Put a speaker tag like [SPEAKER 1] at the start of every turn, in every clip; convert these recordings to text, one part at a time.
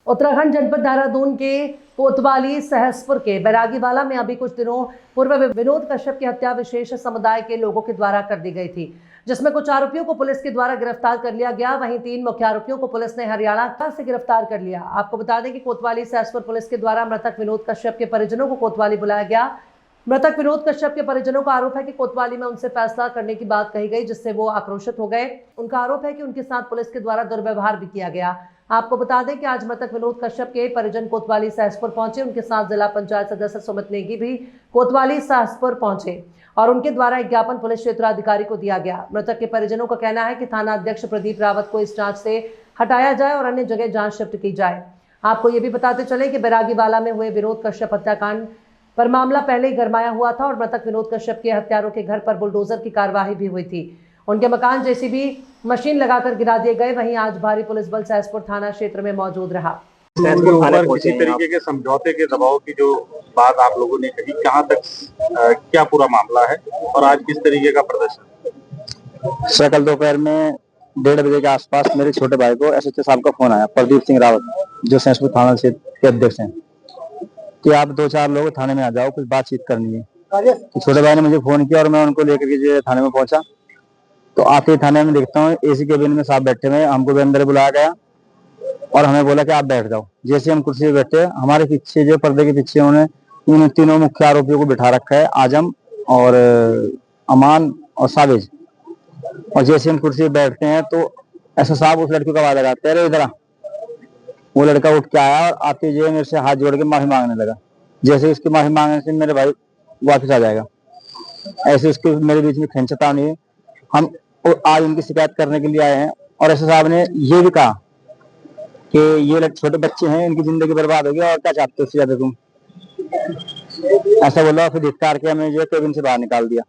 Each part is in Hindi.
[SPEAKER 1] उत्तराखंड जनपद देहरादून के कोतवाली सहसपुर के बैरागीवाला में अभी कुछ दिनों पूर्व विनोद कश्यप की हत्या विशेष समुदाय के लोगों के द्वारा कर दी गई थी, जिसमें कुछ आरोपियों को पुलिस के द्वारा गिरफ्तार कर लिया गया। वहीं 3 मुख्य आरोपियों को पुलिस ने हरियाणा से गिरफ्तार कर लिया। आपको बता दें कि कोतवाली सहसपुर पुलिस के द्वारा मृतक विनोद कश्यप के परिजनों को कोतवाली बुलाया गया। मृतक विनोद कश्यप के परिजनों का आरोप है कि कोतवाली में उनसे फैसला करने की बात कही गई, जिससे वो आक्रोशित हो गए। उनका आरोप है कि उनके साथ पुलिस के द्वारा दुर्व्यवहार भी किया गया। आपको बता दें कि आज मृतक विनोद कश्यप के परिजन कोतवाली सहसपुर पहुंचे। उनके साथ जिला पंचायत सदस्य सुमित नेगी भी कोतवाली सहसपुर पहुंचे और उनके द्वारा एक ज्ञापन पुलिस क्षेत्राधिकारी को दिया गया। मृतक के परिजनों का कहना है कि थाना अध्यक्ष प्रदीप रावत को इस जांच से हटाया जाए और अन्य जगह जांच शिफ्ट की जाए। आपको ये भी बताते चले कि बैरागीवाला में हुए विनोद कश्यप हत्याकांड पर मामला पहले ही गरमाया हुआ था और मृतक विनोद कश्यप के हत्यारों के घर पर बुलडोजर की कार्यवाही भी हुई थी। उनके मकान जेसीबी मशीन लगाकर गिरा दिए गए। वहीं आज भारी पुलिस बल सहसपुर थाना क्षेत्र में मौजूद रहा।
[SPEAKER 2] किसी तरीके के समझौते के दबाव की जो बात आप लोगों ने कही, कहां तक क्या पूरा मामला है और आज किस तरीके का प्रदर्शन?
[SPEAKER 3] कल दोपहर में 1:30 बजे के आसपास मेरे छोटे भाई को एसएचओ साहब का फोन आया, प्रदीप सिंह रावत, जो सहसपुर थाना क्षेत्र के अध्यक्ष हैं, कि आप 2-4 लोग थाने में आ जाओ, कुछ बातचीत करनी है। तो छोटे भाई ने मुझे फोन किया और मैं उनको लेकर के थाने में पहुंचा। तो आते ही थाने में देखता हूँ एसी केबिन में साहब बैठे हुए। हमको भी अंदर बुलाया गया और हमें बोला कि आप बैठ जाओ। जैसे हम कुर्सी पे बैठे, हमारे पीछे जो पर्दे के पीछे उन्होंने इन तीनों मुख्य आरोपियों को बिठा रखा है, आजम और अमान और साबिज। और जैसे हम कुर्सी पे बैठते हैं तो ऐसा साहब उस लड़की को आवाज लगाते हैं, अरे इधर आ। वो लड़का उठ के आया और आते जो मेरे से हाथ जोड़ के माफी मांगने लगा। जैसे उसकी माफी मांगने से मेरे भाई वापस आ जाएगा, ऐसे उसके मेरे बीच में खींचता नहीं। हम आज उनकी शिकायत करने के लिए आए हैं। और ऐसे साहब ने ये भी कहा कि ये लोग छोटे बच्चे हैं, इनकी जिंदगी बर्बाद होगी और क्या चाहते हो उससे ज्यादा तुम, ऐसा बोला। फिर धिक्कार के हमें जो केबिन से बाहर निकाल दिया।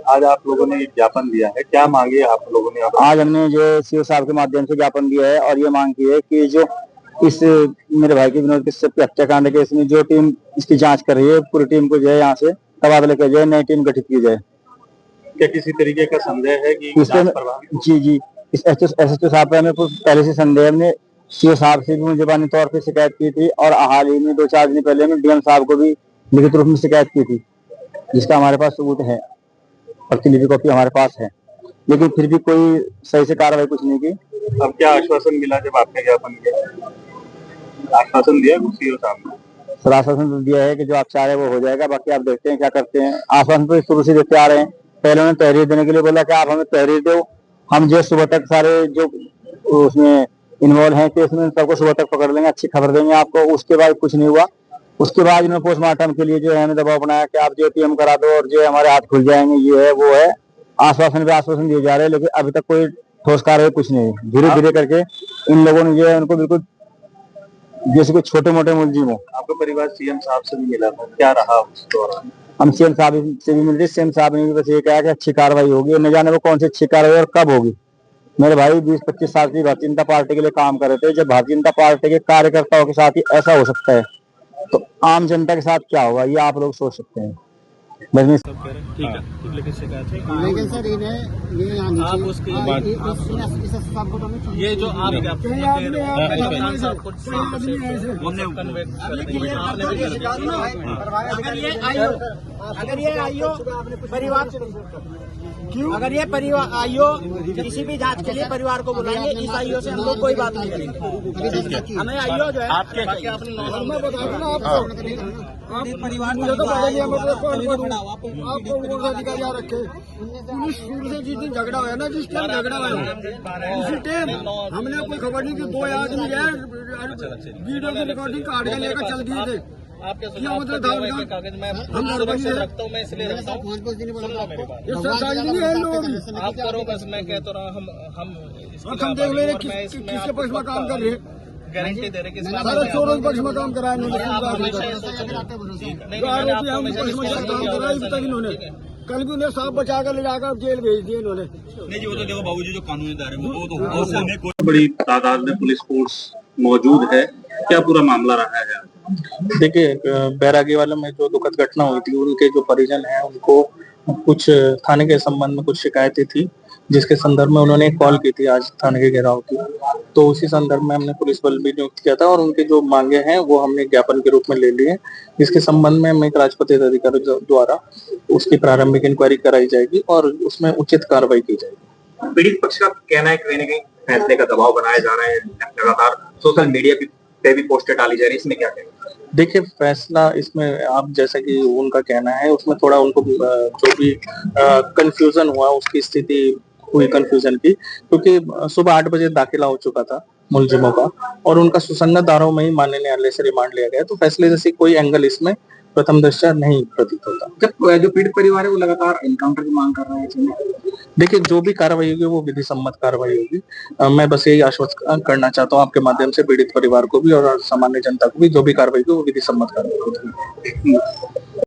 [SPEAKER 2] आज आप लोगों ने ज्ञापन दिया है, क्या मांगे आप लोगों ने?
[SPEAKER 3] आज हमने जो सीओ साहब के माध्यम से ज्ञापन दिया है और ये मांग की है कि जो इस मेरे भाई के विनोद कश्यप के हत्याकांड के इसमें जो टीम इसकी जांच कर रही है, पूरी टीम को जो है यहाँ से तबादला किया जाए, नई टीम गठित की जाए।
[SPEAKER 2] क्या किसी तरीके का संदेह है कि
[SPEAKER 3] जी इस एसएचओ साहब पे हमें पहले से संदेह। हमने सीओ साहब से भी मुझे जबानी तौर पर शिकायत की थी और हाल ही में 2-4 दिन पहले में डीएम साहब को भी लिखित रूप में शिकायत की थी, जिसका हमारे पास सबूत है, प्रतिलिपि कॉपी हमारे पास है, लेकिन फिर भी कोई सही से कार्रवाई कुछ नहीं की।
[SPEAKER 2] अब क्या आश्वासन मिला जब आपने ज्ञापन किया? आश्वासन दिया सीओ साहब ने?
[SPEAKER 3] सर आश्वासन तो दिया है कि जो आप चाह रहे हैं वो हो जाएगा, बाकी आप देखते हैं क्या करते हैं। आश्वासन तो शुरू से देते आ रहे हैं। पहले उन्होंने तहरीर देने के लिए बोला कि आप हमें तहरीर दो, हम जो सुबह तक सारे जो उसमें इन्वॉल्व हैं केस में सबको सुबह तक पकड़ लेंगे, अच्छी खबर देंगे आपको। उसके बाद कुछ नहीं हुआ। उसके बाद इन्होंने पोस्टमार्टम के लिए जो है हमें दबाव बनाया कि आप जो पीएम करा दो और जो हमारे हाथ खुल जाएंगे, ये है वो है। आश्वासन पे आश्वासन दिए जा रहे हैं, लेकिन अभी तक कोई ठोस कार्रवाई कुछ नहीं है। धीरे धीरे करके इन लोगों ने जो है उनको बिल्कुल जैसे कोई छोटे मोटे मुलजिम हो।
[SPEAKER 2] आपका परिवार सीएम साहब से भी मिला था, क्या रहा उस दौरान?
[SPEAKER 3] हम सीएम साहब से भी मिलते, सीएम साहब ने भी बस ये कहा कि अच्छी कार्रवाई होगी, न जाने वो कौन सी अच्छी कार्रवाई और कब होगी। मेरे भाई 20-25 साल से भारतीय जनता पार्टी के लिए काम कर रहे थे। जब भारतीय जनता पार्टी के कार्यकर्ताओं के साथ ही ऐसा हो सकता है तो आम जनता के साथ क्या होगा, ये आप लोग सोच सकते हैं।
[SPEAKER 2] ठीक है, लेकिन शिकायत है,
[SPEAKER 4] लेकिन सर ये
[SPEAKER 2] आप उसकी ये जो आप
[SPEAKER 4] अगर ये आईओ परिवार क्यों, अगर ये परिवार आईओ किसी भी जांच के लिए परिवार को बुलाएंगे, इस आईओ से हम लोग कोई बात नहीं करेंगे। हमें आईओ जो है
[SPEAKER 2] आपके
[SPEAKER 4] मैं बता दूं ना आपको, परिवार आपको अधिकारी यहाँ रखे। पुलिस से जिस दिन झगड़ा हुआ ना, जिस टाइम झगड़ा हुआ उसी टाइम हमने कोई खबर नहीं कि 2 आदमी जो है वीडियो की रिकॉर्डिंग काट के लेकर चल दिए थे। क्या मतलब था उनका?
[SPEAKER 2] कागज मैं सुरक्षित रखता हूँ, मैं इसलिए रखता हूँ।
[SPEAKER 4] ये सरकारी नहीं है लोग,
[SPEAKER 2] आप करो बस, मैं कहता रहा हूँ हम
[SPEAKER 4] देख ले किसके पक्ष में काम कर रहे हैं,
[SPEAKER 2] गारंटी दे रहे कि
[SPEAKER 4] सारे चोरों के पक्ष में काम कराया इन्होंने। इन्होंने कल भी उन्हें सांप बचा कर ले जाकर जेल भेज दिए इन्होंने।
[SPEAKER 2] नहीं जी, वो तो देखो बाबूजी जो कानूनी दायरे में वो तो बड़ी तादाद में पुलिस फोर्स मौजूद है, क्या पूरा मामला रहा है?
[SPEAKER 5] देखिए, बैरागीवाला में जो दुखद घटना हुई थी, उनके जो परिजन हैं उनको कुछ थाने के संबंध में कुछ शिकायतें थी जिसके संदर्भ में उन्होंने एक कॉल की थी आज थाने के घेराव की। तो उसी संदर्भ में हमने पुलिस बल भी नियुक्त किया था और उनके जो मांगे हैं वो हमने ज्ञापन के रूप में ले लिए हैं। इसके संबंध में मैं राजपत्रित अधिकारी द्वारा उसकी प्रारंभिक इंक्वायरी कराई जाएगी और उसमें उचित कार्रवाई की जाएगी।
[SPEAKER 6] पीड़ित पक्ष का कहना है कि कहीं ना कहीं फैसले का दबाव बनाया जा रहा है, लगातार सोशल मीडिया पे भी पोस्टर डाली जा रही है, इसमें क्या कहेंगे?
[SPEAKER 5] देखिए, फैसला इसमें आप जैसा कि उनका कहना है उसमें थोड़ा उनको जो भी कंफ्यूजन हुआ उसकी स्थिति हुई कंफ्यूजन की, क्योंकि सुबह 8 बजे दाखिला हो चुका था मुलजिमों का और उनका सुसंगत धाराओं में ही माननीय न्यायालय से रिमांड लिया गया। तो फैसले जैसे कोई एंगल इसमें प्रथम दृष्टया नहीं प्रतीत होता।
[SPEAKER 6] जब जो पीड़ित परिवार है वो लगातार एनकाउंटर की मांग कर रहे हैं,
[SPEAKER 5] देखिए, जो भी कार्रवाई होगी वो विधि सम्मत कार्रवाई होगी। मैं बस यही आश्वस्त करना चाहता हूँ आपके माध्यम से पीड़ित परिवार को भी और सामान्य जनता को भी, जो भी कार्रवाई होगी वो विधि सम्मत कार्रवाई होगी।